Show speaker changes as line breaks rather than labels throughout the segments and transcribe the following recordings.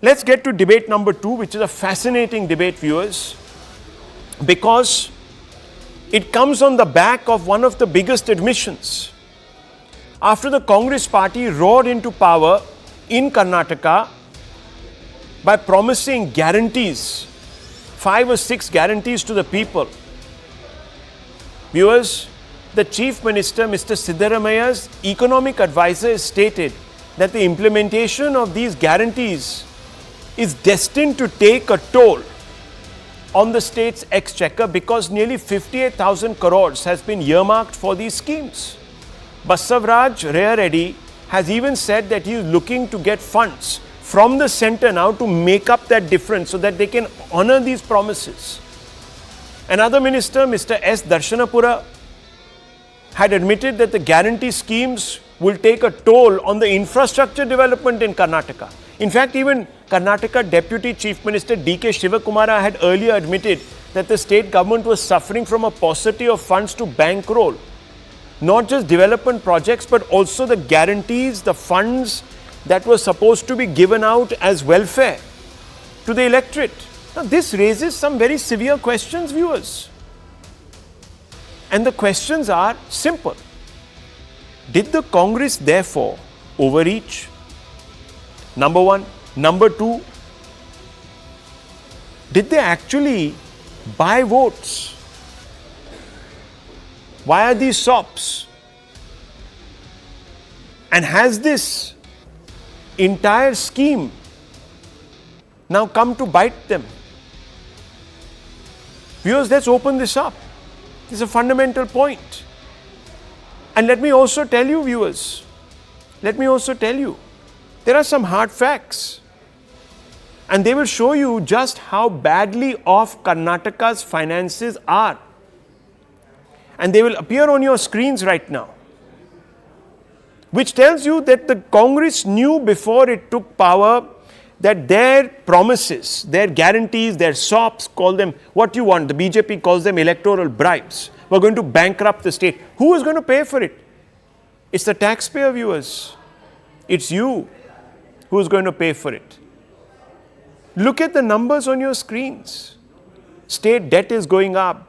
Let's get to debate number 2, which is a fascinating debate, viewers, because it comes on the back of one of the biggest admissions. After the Congress party roared into power in Karnataka by promising guarantees, 5 or 6 guarantees to the people. Viewers, the Chief Minister, Mr. Siddaramaia's economic advisor, has stated that the implementation of these guarantees is destined to take a toll on the state's exchequer because nearly 58,000 crores has been earmarked for these schemes. Basavaraj Reddy has even said that he is looking to get funds from the centre now to make up that difference so that they can honour these promises. Another minister, Mr. S. Darshanapura, had admitted that the guarantee schemes will take a toll on the infrastructure development in Karnataka. In fact, even Karnataka Deputy Chief Minister D.K. Shivakumara had earlier admitted that the state government was suffering from a paucity of funds to bankroll not just development projects but also the guarantees, the funds that were supposed to be given out as welfare to the electorate. Now, this raises some very severe questions, viewers. And the questions are simple. Did the Congress therefore overreach? Number one. Number two, did they actually buy votes? Why are these SOPs? And has this entire scheme now come to bite them? Viewers, let's open this up. This is a fundamental point. And let me also tell you, viewers, there are some hard facts. And they will show you just how badly off Karnataka's finances are. And they will appear on your screens right now. Which tells you that the Congress knew before it took power that their promises, their guarantees, their SOPs, call them what you want. The BJP calls them electoral bribes. We're going to bankrupt the state. Who is going to pay for it? It's the taxpayer, viewers. It's you who is going to pay for it. Look at the numbers on your screens. State debt is going up.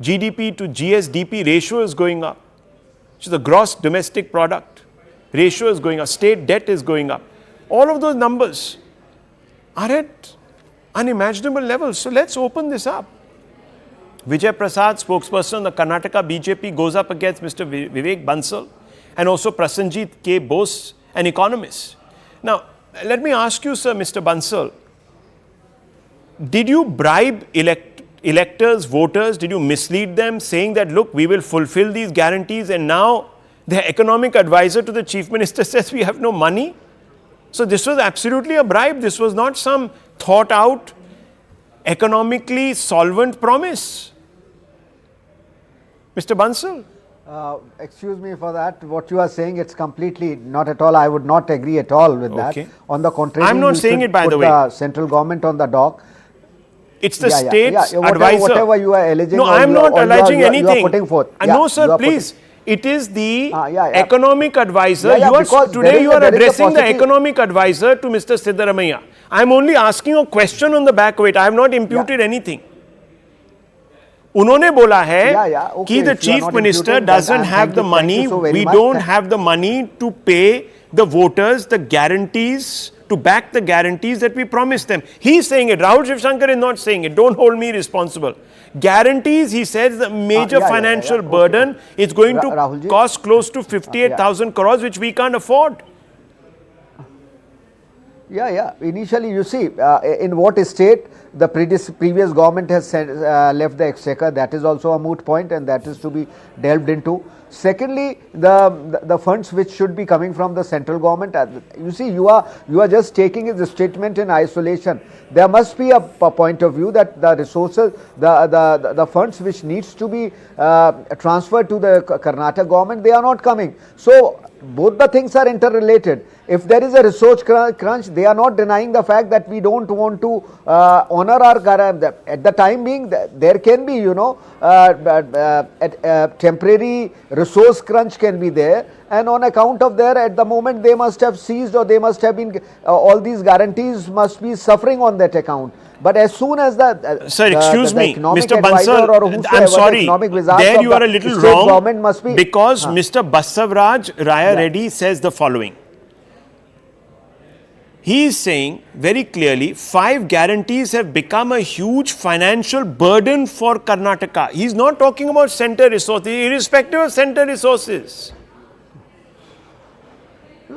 GDP to GSDP ratio is going up. So the gross domestic product ratio is going up. State debt is going up. All of those numbers are at unimaginable levels. So let's open this up. Vijayrp, spokesperson of the Karnataka BJP, goes up against Mr. Vivek Bansal and also Prasenjit K. Bose, an economist. Now, let me ask you, sir, Mr. Bansal, did you bribe electors, voters? Did you mislead them saying that, look, we will fulfill these guarantees, and now the economic advisor to the chief minister says we have no money? So this was absolutely a bribe. This was not some thought out, economically solvent promise. Mr. Bansal?
Excuse me for that. What you are saying, it's completely not at all. I would not agree at all with that. On the contrary,
I'm not saying it, by the way.
The central government on the dock.
It's the state's advisor.
Whatever you are alleging.
No, I am not alleging anything.
You are putting forth.
No, sir, please. It is the economic advisor. Today you are addressing the economic advisor to Mr. Siddaramaiah. I am only asking a question on the back of it. I have not imputed anything. उन्होंने बोला है कि the chief minister doesn't have the money, we don't have the money to pay the voters the guarantees, to back the guarantees that we promised them. He is saying it. Rahul Shivshankar is not saying it. Don't hold me responsible. Guarantees, he says, the major financial burden is going to cost close to 58,000 crores, which we can't afford.
Initially, you see, in what state the previous government has left the exchequer, that is also a moot point, and that is to be delved into. Secondly, the funds which should be coming from the central government, you see, you are just taking the statement in isolation. There must be a point of view that the resources, the funds which needs to be transferred to the Karnataka government, they are not coming. So both the things are interrelated. If there is a resource crunch, they are not denying the fact that we don't want to honor our guarantee. At the time being, there can be, temporary resource crunch can be there, and on account of there, at the moment they must have seized, or they must have been, all these guarantees must be suffering on that account. But as soon as
sir, excuse me, Mr.
advisor
Bansal,
or whosoever,
I'm sorry,
the economic wizard
there
of
you are
the
a little
state
wrong,
government must be,
because Mr. Basavaraj Raya Reddy says the following. He is saying very clearly, 5 guarantees have become a huge financial burden for Karnataka. He is not talking about center resources, irrespective of center resources.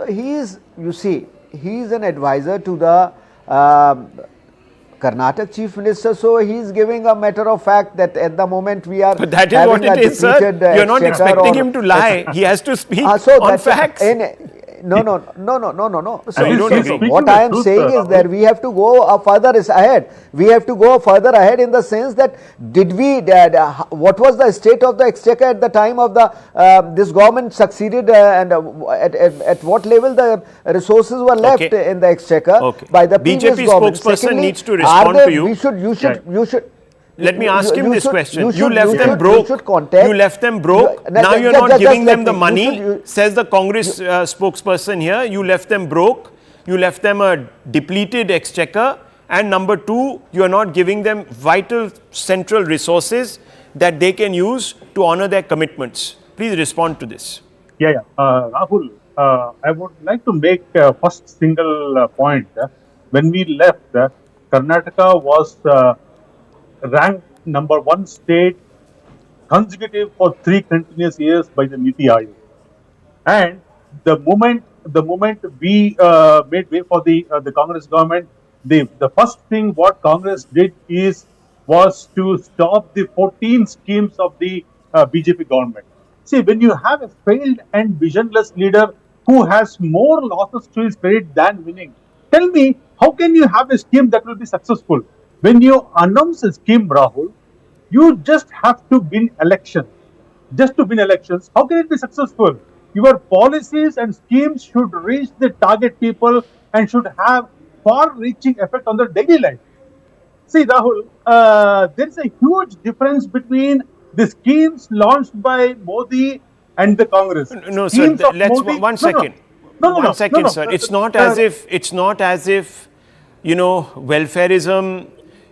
he is, you see, he is an advisor to the Karnataka Chief Minister, so he is giving a matter of fact that at the moment we are.
But that is what it is, sir. You are not expecting him to lie. He has to speak on facts.
No.
So you don't agree.
What I am saying is that we have to go further ahead. We have to go further ahead in the sense that what was the state of the exchequer at the time of the this government succeeded, and at what level the resources were left in the exchequer by the previous
BJP
government.
spokesperson
Secondly,
needs to respond to you.
You should.
Let me ask him this question. You left them broke. You left them broke. Now you're not giving them the money, says the Congress spokesperson here. You left them broke. You left them a depleted exchequer. And number 2, you are not giving them vital central resources that they can use to honor their commitments. Please respond to this.
Rahul, I would like to make first single point. When we left, Karnataka was ranked number 1 state consecutive for 3 continuous years by the Niti Aayog. And the moment we made way for the Congress government, the first thing what Congress did was to stop the 14 schemes of the BJP government. See, when you have a failed and visionless leader who has more losses to his credit than winning, tell me, how can you have a scheme that will be successful? When you announce a scheme, Rahul, you just have to win elections. Just to win elections, how can it be successful? Your policies and schemes should reach the target people and should have far-reaching effect on their daily life. See, Rahul, there is a huge difference between the schemes launched by Modi and the Congress.
No, sir. Let's one second. One second, sir. It's not as if welfareism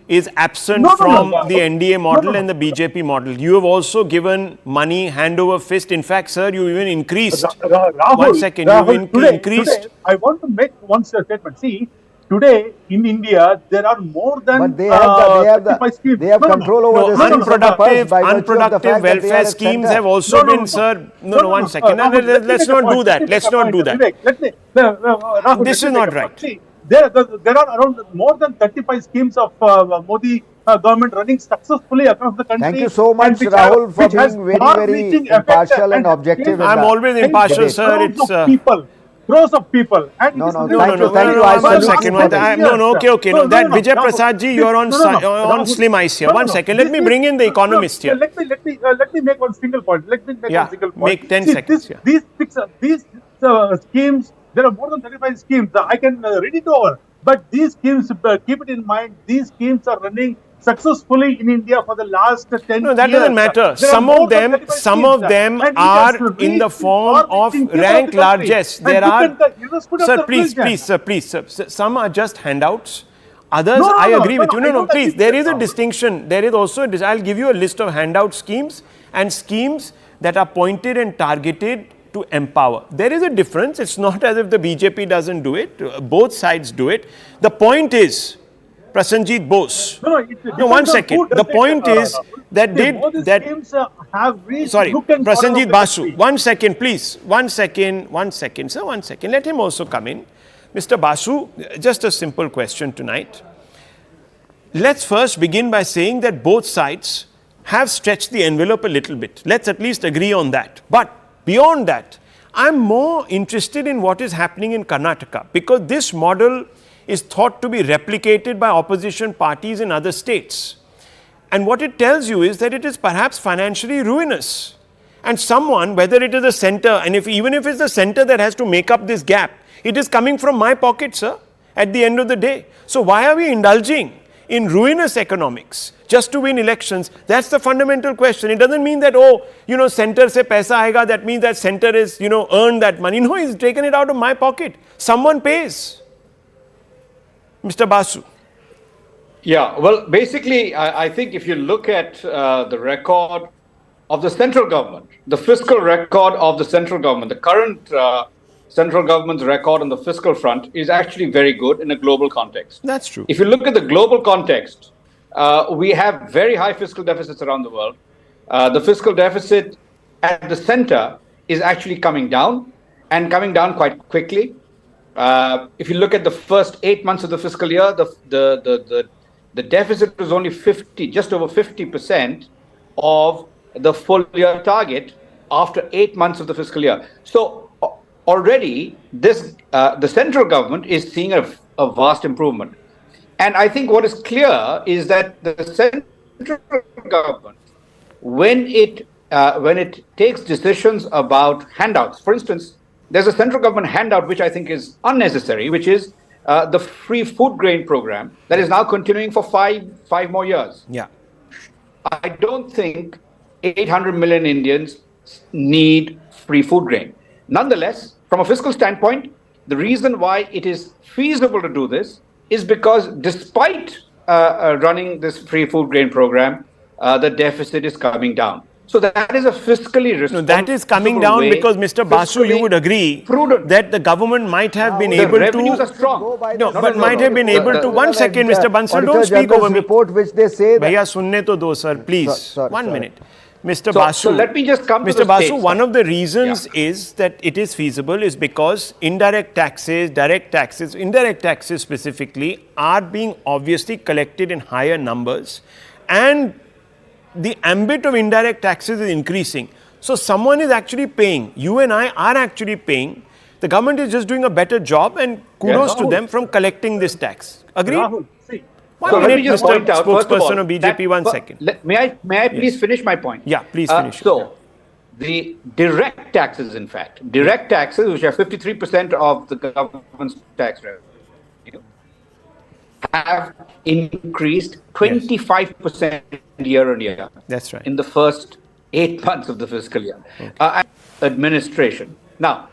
is absent from the NDA model and the BJP model. You have also given money hand over fist. In fact, sir, you even increased.
Rahul,
one second. You increased.
Today, I want to make one statement. See, today in India, there are more than.
But they have control over the
unproductive welfare schemes have also been, sir. No, 1 second. Let's not do that. Let's not do that. This is not right.
See, there are around more than 35 schemes of Modi government running successfully across the country.
Thank you so much, Rahul, for being very impartial and objective.
I'm always impartial, sir.
It's crores of people. And
no,
thank
you.
One second. Okay. No, that Vijay Prasad ji, you are on slim ice here. 1 second. Let me bring in the economist here.
Let me make one single point.
Make 10 seconds.
These schemes. There are more than 35 schemes. I can read it over. But these schemes, keep it in mind, these schemes are running successfully in India for the last 10 years.
No, that doesn't matter. Some of them are in the form of rank largest. There are, sir, please, sir. Some are just handouts. Others, I agree with you. No, please. There is a distinction. There is also, I'll give you a list of handout schemes and schemes that are pointed and targeted to empower. There is a difference. It's not as if the BJP doesn't do it. Both sides do it. The point is, Prasenjit Bose. No, 1 second. The point is that sorry, Prasenjit Basu. 1 second, please. 1 second, sir. 1 second. Let him also come in. Mr. Basu, just a simple question tonight. Let's first begin by saying that both sides have stretched the envelope a little bit. Let's at least agree on that. But beyond that, I'm more interested in what is happening in Karnataka, because this model is thought to be replicated by opposition parties in other states. And what it tells you is that it is perhaps financially ruinous. And someone, whether it is the center, and even if it's the center that has to make up this gap, it is coming from my pocket, sir, at the end of the day. So why are we indulging in ruinous economics just to win elections? That's the fundamental question. It doesn't mean that, center se paisa aega, that means that center is, earned that money. No, he's taken it out of my pocket. Someone pays. Mr. Basu.
Yeah, well, basically, I think if you look at the record of the central government, the fiscal record of the central government, the current central government's record on the fiscal front is actually very good in a global context.
That's true.
If you look at the global context, we have very high fiscal deficits around the world. The fiscal deficit at the center is actually coming down and coming down quite quickly. If you look at the first 8 months of the fiscal year, the deficit was only just over 50% of the full year target after 8 months of the fiscal year. So already the central government is seeing a vast improvement. And I think what is clear is that the central government, when it takes decisions about handouts, for instance, there's a central government handout which I think is unnecessary, which is the free food grain program that is now continuing for five more years.
Yeah.
I don't think 800 million Indians need free food grain. Nonetheless, from a fiscal standpoint, the reason why it is feasible to do this is because despite running this free food grain program, the deficit is coming down. So that is a fiscally responsible.
No, that is coming down because, Mr. Basu, you would agree that the government might have been able to.
The revenues are strong.
No, but might have been able to. 1 second, Mr. Bansal, don't speak over me.
Report which they say that.
Bhaiya, sunne to do, sir, please.
Sorry.
1 minute. Mr. Basu,
so let me just come to
Mr.
the
Basu,
states.
one of the reasons is that it is feasible is because indirect taxes, direct taxes, indirect taxes specifically are being obviously collected in higher numbers, and the ambit of indirect taxes is increasing. So someone is actually paying. You and I are actually paying. The government is just doing a better job, and kudos to them from collecting this tax. Agreed?
Rahul, see,
1
So let
minute,
me just
Mr.
point out, first of all,
Spokesperson of BJP, 1 second.
May I please finish my point?
Yeah, please finish.
So, the direct taxes, in fact, direct taxes, which are 53% of the government's tax revenue, have increased 25% year on year.
That's right.
In the first 8 months of the fiscal year. Okay. Administration. Now,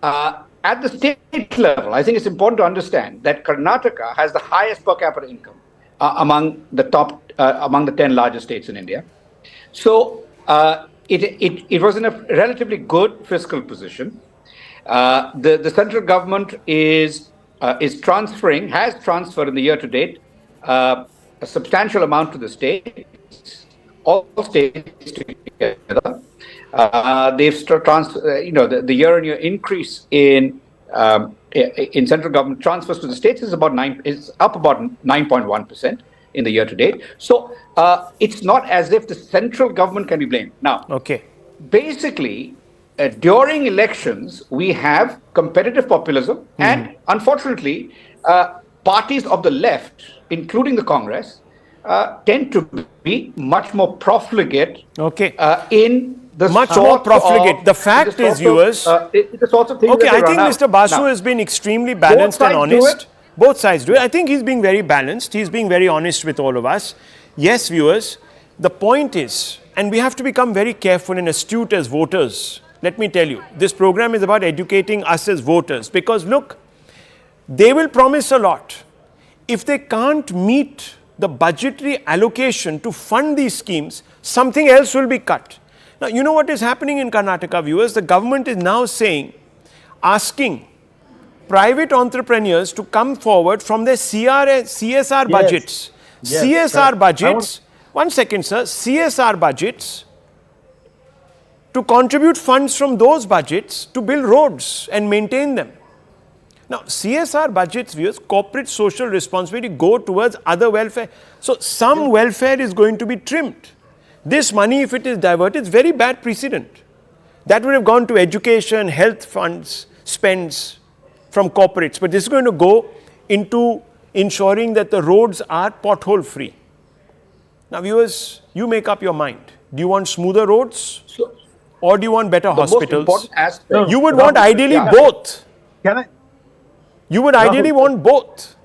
at the state level, I think it's important to understand that Karnataka has the highest per capita income among the 10 largest states in India. So it was in a relatively good fiscal position. The central government has transferred in the year to date a substantial amount to the states, all states together. They've the year-on-year increase in central government transfers to the states is up about 9.1% in the year to date. So it's not as if the central government can be blamed. Now, basically, during elections, we have competitive populism, and unfortunately, parties of the left, including the Congress, tend to be much more profligate in the
more profligate. The fact is, viewers.
The sorts of things
I think Mr. Basu has been extremely balanced and honest. Both sides do it. I think he's being very balanced. He's being very honest with all of us. Yes, viewers, the point is, and we have to become very careful and astute as voters. Let me tell you, this program is about educating us as voters, because look, they will promise a lot. If they can't meet the budgetary allocation to fund these schemes, something else will be cut. Now, you know what is happening in Karnataka, viewers? The government is now asking private entrepreneurs to come forward from their CSR budgets. CSR budgets, 1 second, sir, CSR budgets, to contribute funds from those budgets to build roads and maintain them. Now, CSR budgets, viewers, corporate social responsibility, go towards other welfare. So, some welfare is going to be trimmed. This money, if it is diverted, it's very bad precedent. That would have gone to education, health funds, spends from corporates. But this is going to go into ensuring that the roads are pothole free. Now, viewers, you make up your mind. Do you want smoother roads or do you want better
The most
hospitals?
important aspect.
No,
You would
Rahul,
want ideally
yeah.
both.
Can I?
You would ideally
Rahul,
want both.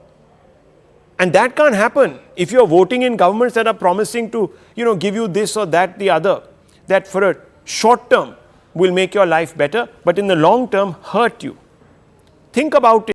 And that can't happen if you're voting in governments that are promising to, give you this or that, the other, that for a short term will make your life better, but in the long term hurt you. Think about it.